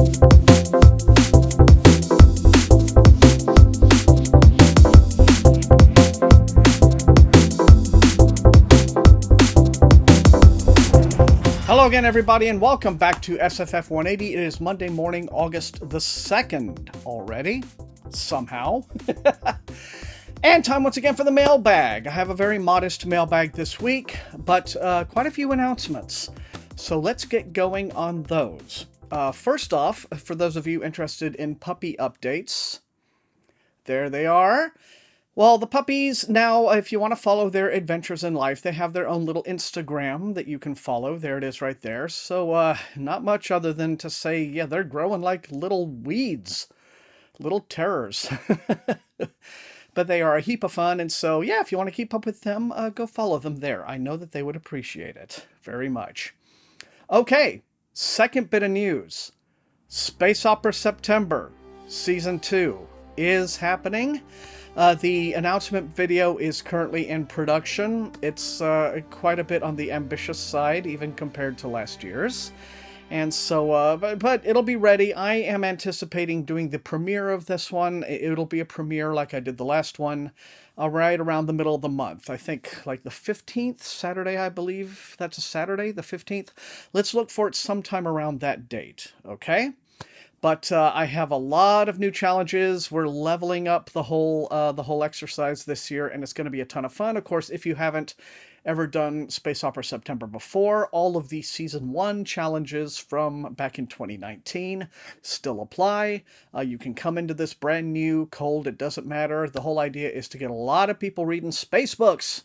Hello again, everybody, and welcome back to SFF180. It is Monday morning, August the 2nd already, somehow. And time once again for the mailbag. I have a very modest mailbag this week, but quite a few announcements. So let's get going on those. First off, for those of you interested in puppy updates, there they are. Well, the puppies now, if you want to follow their adventures in life, they have their own little Instagram that you can follow. There it is right there. So not much other than to say, yeah, they're growing like little weeds, little terrors. But they are a heap of fun. And so, yeah, if you want to keep up with them, go follow them there. I know that they would appreciate it very much. Okay, second bit of news. Space Opera September Season 2 is happening. The announcement video is currently in production. It's quite a bit on the ambitious side, even compared to last year's. And so, but it'll be ready. I am anticipating doing the premiere of this one. It'll be a premiere like I did the last one, right around the middle of the month. I think like the 15th, Saturday, I believe. That's a Saturday, the 15th. Let's look for it sometime around that date, okay? But I have a lot of new challenges. We're leveling up the whole exercise this year, and it's going to be a ton of fun. Of course, if you haven't ever done Space Opera September before, all of the Season 1 challenges from back in 2019 still apply. You can come into this brand new, cold, it doesn't matter. The whole idea is to get a lot of people reading space books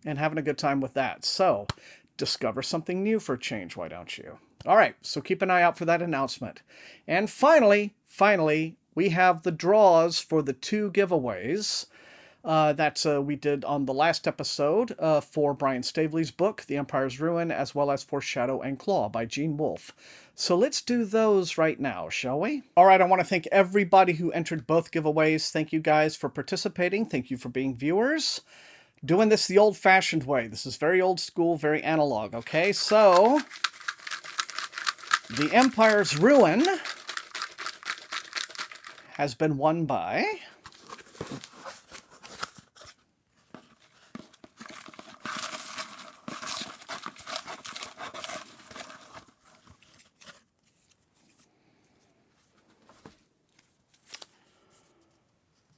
and having a good time with that. So, discover something new for a change, why don't you? All right, so keep an eye out for that announcement. And finally, we have the draws for the 2 giveaways that we did on the last episode for Brian Staveley's book, The Empire's Ruin, as well as for Shadow and Claw by Gene Wolfe. So let's do those right now, shall we? All right, I want to thank everybody who entered both giveaways. Thank you guys for participating. Thank you for being viewers. Doing this the old-fashioned way. This is very old school, very analog, okay? So, The Empire's Ruin has been won by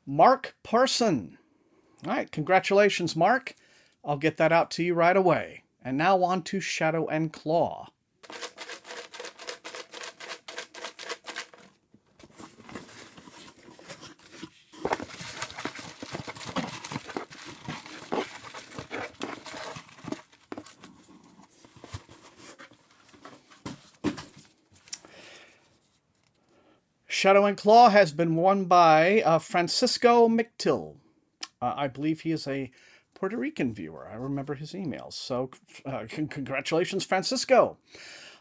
Mark Parson. All right, congratulations, Mark. I'll get that out to you right away. And now on to Shadow and Claw. Shadow and Claw has been won by Francisco McTill. I believe he is a Puerto Rican viewer. I remember his emails. So congratulations, Francisco.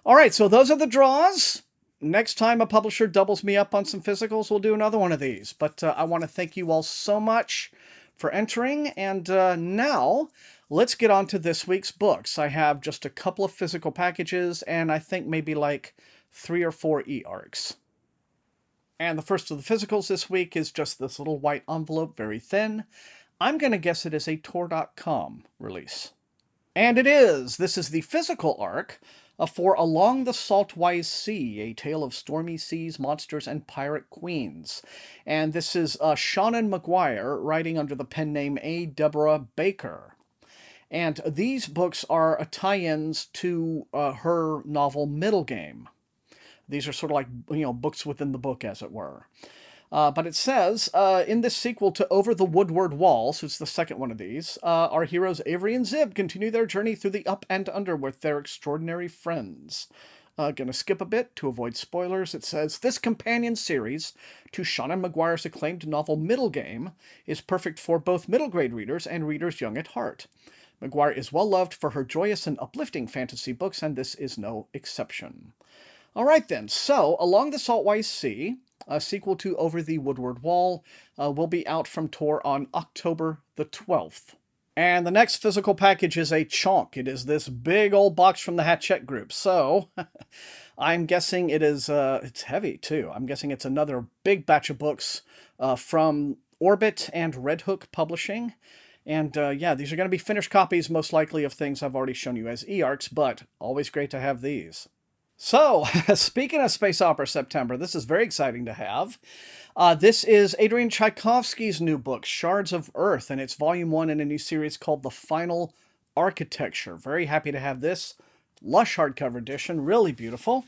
All right, so those are the draws. Next time a publisher doubles me up on some physicals, we'll do another one of these. But I want to thank you all so much for entering. And now let's get on to this week's books. I have just a couple of physical packages, and I think maybe like 3 or 4 eARCs. And the first of the physicals this week is just this little white envelope, very thin. I'm going to guess it is a Tor.com release. And it is! This is the physical arc for Along the Saltwise Sea, a tale of stormy seas, monsters, and pirate queens. And this is Shannon McGuire writing under the pen name A. Deborah Baker. And these books are tie-ins to her novel Middle Game. These are sort of like, books within the book, as it were. But it says, in this sequel to Over the Woodward Wall, so it's the second one of these, our heroes Avery and Zib continue their journey through the up and under with their extraordinary friends. Gonna skip a bit to avoid spoilers. It says, this companion series to Shannon McGuire's acclaimed novel Middle Game is perfect for both middle grade readers and readers young at heart. McGuire is well loved for her joyous and uplifting fantasy books, and this is no exception. All right then, so Along the Saltwise Sea, a sequel to Over the Woodward Wall, will be out from Tor on October the 12th. And the next physical package is a chunk. It is this big old box from the Hachette group. So I'm guessing it is, it's heavy too. I'm guessing it's another big batch of books from Orbit and Red Hook Publishing. And yeah, these are going to be finished copies, most likely, of things I've already shown you as eARCs, but always great to have these. So, speaking of Space Opera September, this is very exciting to have. This is Adrian Tchaikovsky's new book, Shards of Earth, and it's volume 1 in a new series called The Final Architecture. Very happy to have this lush hardcover edition, really beautiful.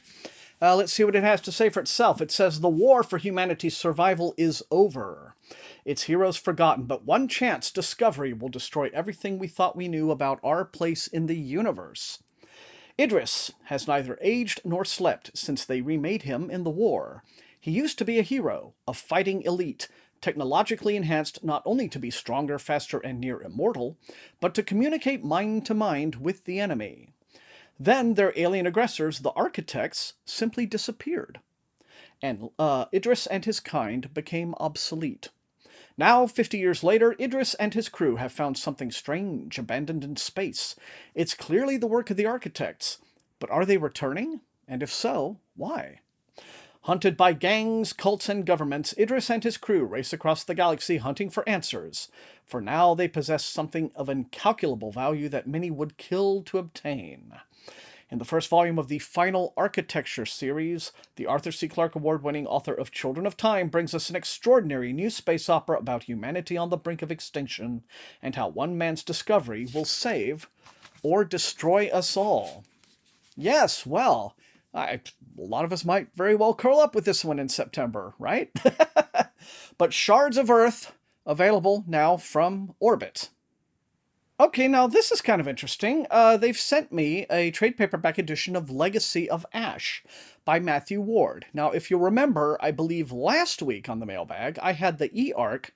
Let's see what it has to say for itself. It says, the war for humanity's survival is over. Its heroes forgotten, but one chance discovery will destroy everything we thought we knew about our place in the universe. Idris has neither aged nor slept since they remade him in the war. He used to be a hero, a fighting elite, technologically enhanced not only to be stronger, faster, and near immortal, but to communicate mind to mind with the enemy. Then their alien aggressors, the architects, simply disappeared. And Idris and his kind became obsolete. Now, 50 years later, Idris and his crew have found something strange abandoned in space. It's clearly the work of the architects. But are they returning? And if so, why? Hunted by gangs, cults, and governments, Idris and his crew race across the galaxy hunting for answers. For now, they possess something of incalculable value that many would kill to obtain. In the first volume of the Final Architecture series, the Arthur C. Clarke Award-winning author of Children of Time brings us an extraordinary new space opera about humanity on the brink of extinction, and how one man's discovery will save or destroy us all. Yes, well, a lot of us might very well curl up with this one in September, right? But Shards of Earth, available now from Orbit. Okay, now this is kind of interesting. They've sent me a trade paperback edition of Legacy of Ash by Matthew Ward. Now, if you'll remember, I believe last week on the mailbag, I had the eARC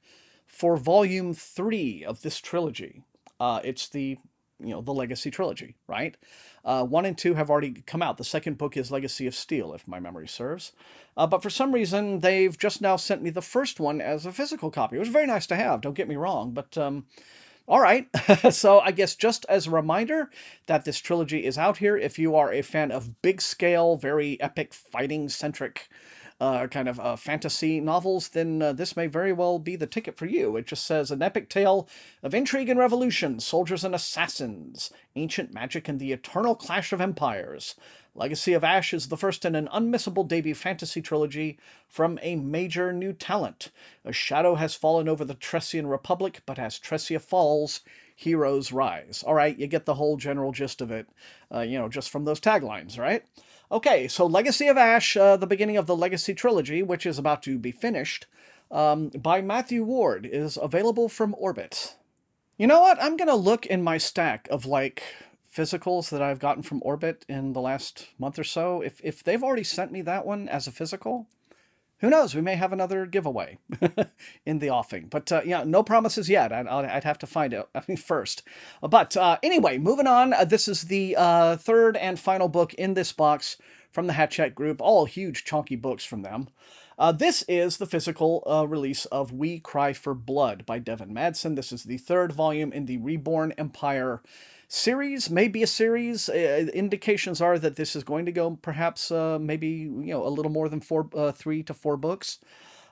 for Volume 3 of this trilogy. It's the Legacy trilogy, right? 1 and 2 have already come out. The second book is Legacy of Steel, if my memory serves. But for some reason, they've just now sent me the first one as a physical copy. It was very nice to have, don't get me wrong, but all right, so I guess just as a reminder that this trilogy is out here, if you are a fan of big-scale, very epic, fighting-centric kind of fantasy novels, then this may very well be the ticket for you. It just says, an epic tale of intrigue and revolution, soldiers and assassins, ancient magic and the eternal clash of empires. Legacy of Ash is the first in an unmissable debut fantasy trilogy from a major new talent. A shadow has fallen over the Tressian Republic, but as Tressia falls, heroes rise. All right, you get the whole general gist of it, just from those taglines, right? Okay, so Legacy of Ash, the beginning of the Legacy trilogy, which is about to be finished, by Matthew Ward, is available from Orbit. You know what? I'm going to look in my stack of, physicals that I've gotten from Orbit in the last month or so. If they've already sent me that one as a physical, who knows? We may have another giveaway in the offing. But no promises yet. I'd have to find out first. But anyway, moving on. This is the third and final book in this box from the Hachette group. All huge, chunky books from them. This is the physical release of We Cry for Blood by Devin Madsen. This is the third volume in the Reborn Empire series, maybe a series. Indications are that this is going to go perhaps maybe a little more than 3 to 4 books.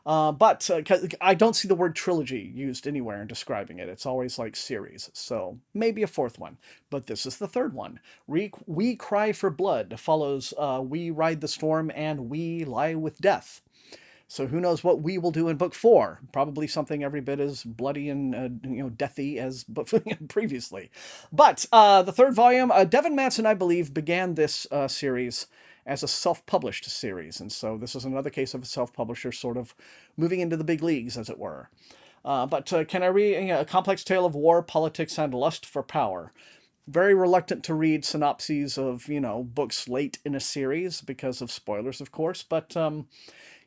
But I don't see the word trilogy used anywhere in describing it. It's always like series, so maybe a fourth one. But this is the third one. We Cry for Blood follows We Ride the Storm and We Lie with Death. So who knows what we will do in book 4? Probably something every bit as bloody and deathy as previously. But the third volume, Devin Madsen, I believe, began this series as a self-published series, and so this is another case of a self-publisher sort of moving into the big leagues, as it were. But can I read a complex tale of war, politics, and lust for power? Very reluctant to read synopses of books late in a series because of spoilers, of course, but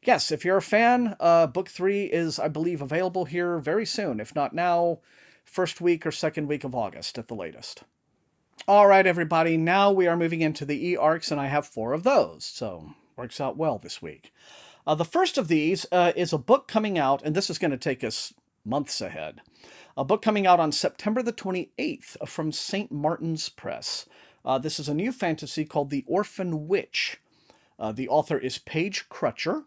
yes, if you're a fan, book 3 is, I believe, available here very soon. If not now, first week or second week of August at the latest. All right, everybody, now we are moving into the eARCs, and I have 4 of those, so works out well this week. The first of these is a book coming out, and this is going to take us months ahead. A book coming out on September the 28th from St. Martin's Press. This is a new fantasy called The Orphan Witch. The author is Paige Crutcher.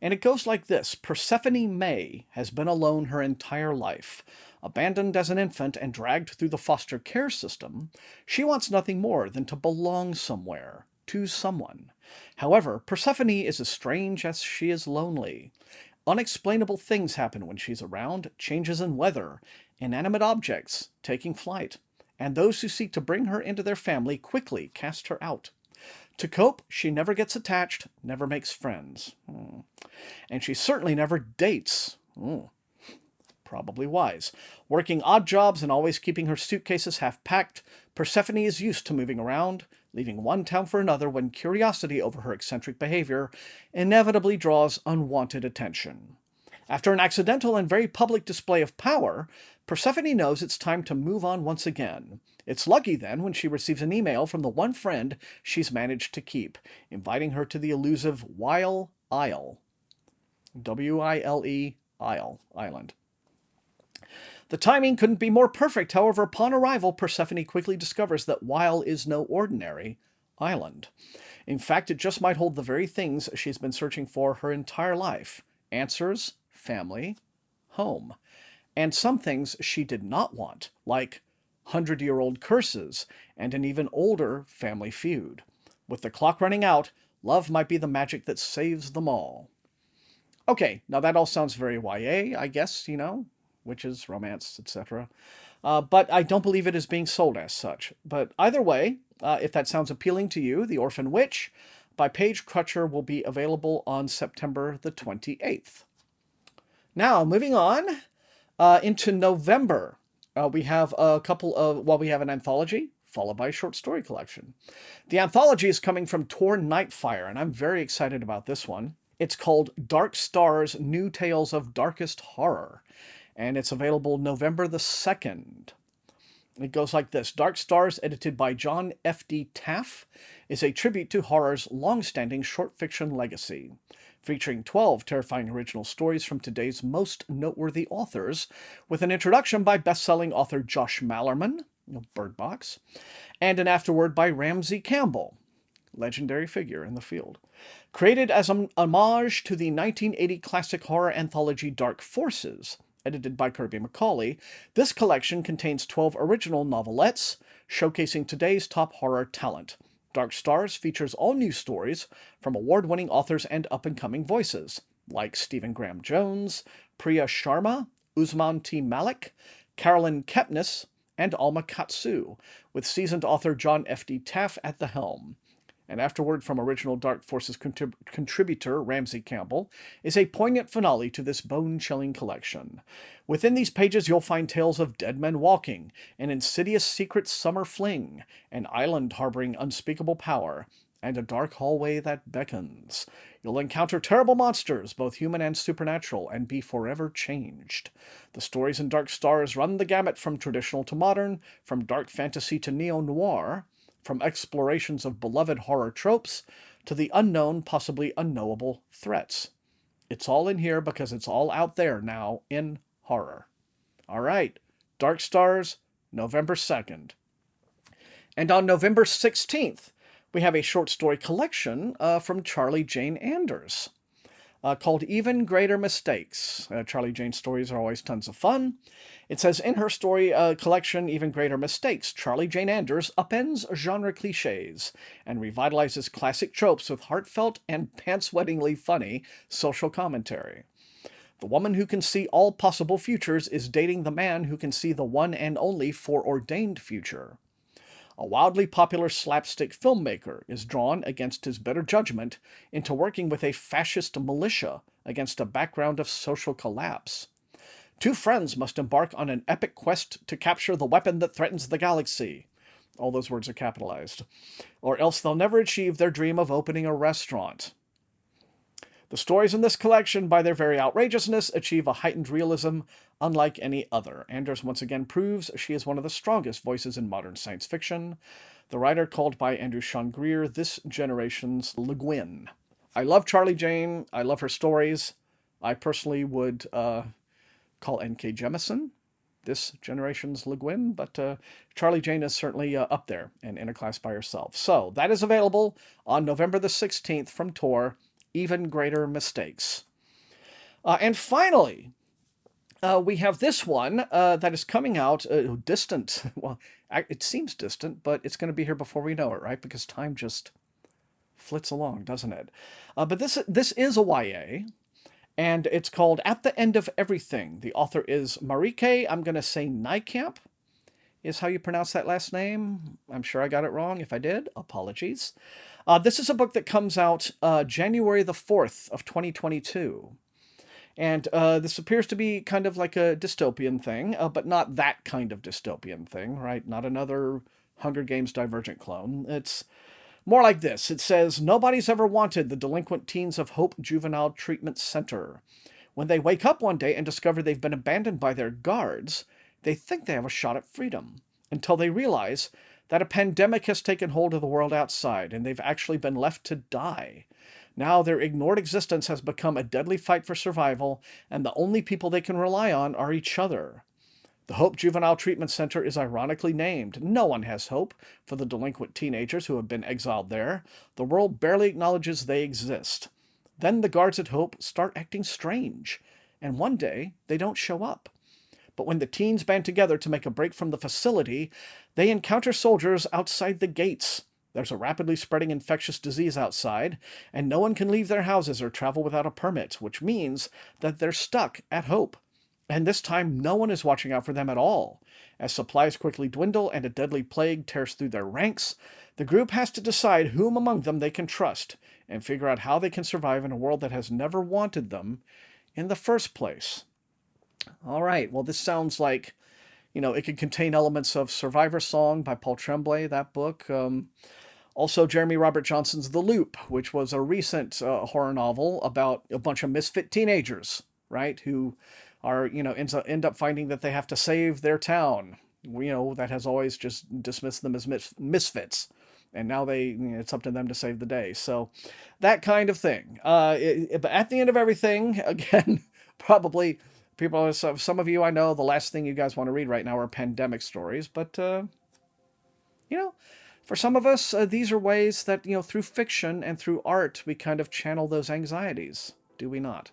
And it goes like this. Persephone May has been alone her entire life. Abandoned as an infant and dragged through the foster care system, she wants nothing more than to belong somewhere, to someone. However, Persephone is as strange as she is lonely. Unexplainable things happen when she's around, changes in weather, inanimate objects taking flight, and those who seek to bring her into their family quickly cast her out. To cope, she never gets attached, never makes friends. And she certainly never dates. Probably wise. Working odd jobs and always keeping her suitcases half-packed, Persephone is used to moving around, leaving one town for another when curiosity over her eccentric behavior inevitably draws unwanted attention. After an accidental and very public display of power, Persephone knows it's time to move on once again. It's lucky then when she receives an email from the one friend she's managed to keep, inviting her to the elusive Wile Isle. W-I-L-E, Isle, Island. The timing couldn't be more perfect. However, upon arrival, Persephone quickly discovers that Wile is no ordinary island. In fact, it just might hold the very things she's been searching for her entire life. Answers, family, home. And some things she did not want, like 100-year-old curses and an even older family feud. With the clock running out, love might be the magic that saves them all. Okay, now that all sounds very YA, I guess, witches, romance, etc. But I don't believe it is being sold as such. But either way, if that sounds appealing to you, The Orphan Witch by Paige Crutcher will be available on September the 28th. Now, moving on into November, we have we have an anthology, followed by a short story collection. The anthology is coming from Tor Nightfire, and I'm very excited about this one. It's called Dark Stars, New Tales of Darkest Horror, and it's available November the 2nd. It goes like this. Dark Stars, edited by John F.D. Taff, is a tribute to horror's long-standing short fiction legacy, featuring 12 terrifying original stories from today's most noteworthy authors, with an introduction by best-selling author Josh Malerman, Bird Box, and an afterword by Ramsey Campbell, legendary figure in the field. Created as an homage to the 1980 classic horror anthology Dark Forces, edited by Kirby McCauley, this collection contains 12 original novelettes showcasing today's top horror talent. Dark Stars features all new stories from award-winning authors and up-and-coming voices, like Stephen Graham Jones, Priya Sharma, Usman T. Malik, Carolyn Kepnes, and Alma Katsu, with seasoned author John F.D. Taff at the helm. An afterword from original Dark Forces contributor Ramsey Campbell is a poignant finale to this bone-chilling collection. Within these pages you'll find tales of dead men walking, an insidious secret summer fling, an island harboring unspeakable power, and a dark hallway that beckons. You'll encounter terrible monsters, both human and supernatural, and be forever changed. The stories in Dark Stars run the gamut from traditional to modern, from dark fantasy to neo-noir, from explorations of beloved horror tropes to the unknown, possibly unknowable threats. It's all in here because it's all out there now in horror. All right, Dark Stars, November 2nd. And on November 16th, we have a short story collection from Charlie Jane Anders called Even Greater Mistakes. Charlie Jane's stories are always tons of fun. It says, in her story collection, Even Greater Mistakes, Charlie Jane Anders upends genre cliches and revitalizes classic tropes with heartfelt and pants-wettingly funny social commentary. The woman who can see all possible futures is dating the man who can see the one and only foreordained future. A wildly popular slapstick filmmaker is drawn against his better judgment into working with a fascist militia against a background of social collapse. Two friends must embark on an epic quest to capture the weapon that threatens the galaxy. All those words are capitalized. Or else they'll never achieve their dream of opening a restaurant. The stories in this collection, by their very outrageousness, achieve a heightened realism unlike any other. Anders once again proves she is one of the strongest voices in modern science fiction. The writer called by Andrew Sean Greer this generation's Le Guin. I love Charlie Jane. I love her stories. I personally would call N.K. Jemisin this generation's Le Guin, but Charlie Jane is certainly up there and in a class by herself. So that is available on November the 16th from Tor, Even Greater Mistakes. And finally, we have this one that is coming out distant. Well, it seems distant, but it's going to be here before we know it, right? Because time just flits along, doesn't it? But this is a YA, and it's called At the End of Everything. The author is Marieke, I'm going to say Nijkamp, is how you pronounce that last name. I'm sure I got it wrong. If I did, apologies. This is a book that comes out January the 4th of 2022. And this appears to be kind of like a dystopian thing, but not that kind of dystopian thing, right? Not another Hunger Games Divergent clone. It's more like this. It says, nobody's ever wanted the delinquent teens of Hope Juvenile Treatment Center. When they wake up one day and discover they've been abandoned by their guards, they think they have a shot at freedom, until they realize that a pandemic has taken hold of the world outside, and they've actually been left to die. Now their ignored existence has become a deadly fight for survival, and the only people they can rely on are each other. The Hope Juvenile Treatment Center is ironically named. No one has hope for the delinquent teenagers who have been exiled there. The world barely acknowledges they exist. Then the guards at Hope start acting strange, and one day they don't show up. But when the teens band together to make a break from the facility, they encounter soldiers outside the gates. There's a rapidly spreading infectious disease outside, and no one can leave their houses or travel without a permit, which means that they're stuck at Hope. And this time, no one is watching out for them at all. As supplies quickly dwindle and a deadly plague tears through their ranks, the group has to decide whom among them they can trust and figure out how they can survive in a world that has never wanted them in the first place. All right, well, this sounds like, it could contain elements of Survivor Song by Paul Tremblay, that book. Also, Jeremy Robert Johnson's The Loop, which was a recent horror novel about a bunch of misfit teenagers, right, who are, end up finding that they have to save their town, that has always just dismissed them as misfits. And now it's up to them to save the day. So that kind of thing. But at the end of everything, again, probably people, some of you I know, the last thing you guys want to read right now are pandemic stories. But, for some of us, these are ways that, through fiction and through art, we kind of channel those anxieties, do we not?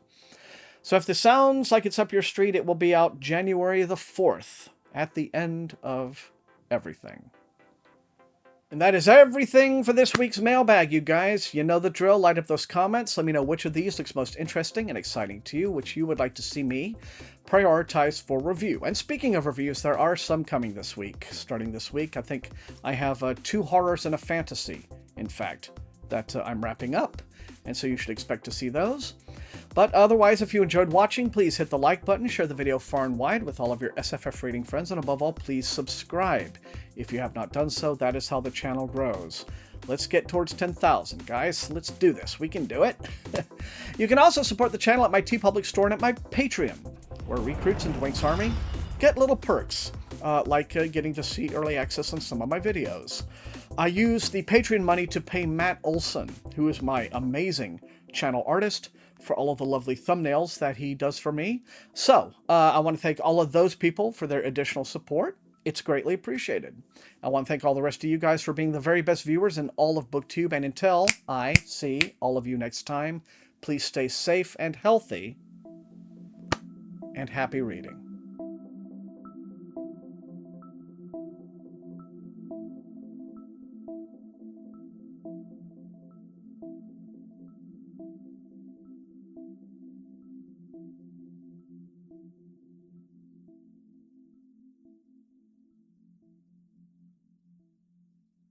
So if this sounds like it's up your street, it will be out January the 4th, at the end of everything. And that is everything for this week's mailbag, you guys. You know the drill. Light up those comments. Let me know which of these looks most interesting and exciting to you, which you would like to see me prioritize for review. And speaking of reviews, there are some coming this week. Starting this week, I think I have 2 horrors and a fantasy, in fact, that I'm wrapping up. And so you should expect to see those. But otherwise, if you enjoyed watching, please hit the like button, share the video far and wide with all of your SFF reading friends, and above all, please subscribe. If you have not done so, that is how the channel grows. Let's get towards 10,000, guys. Let's do this. We can do it. You can also support the channel at my TeePublic store and at my Patreon, where recruits into Wink's Army get little perks, like getting to see early access on some of my videos. I use the Patreon money to pay Matt Olson, who is my amazing channel artist, for all of the lovely thumbnails that he does for me. So, I want to thank all of those people for their additional support. It's greatly appreciated. I want to thank all the rest of you guys for being the very best viewers in all of BookTube, and until I see all of you next time, please stay safe and healthy, and happy reading.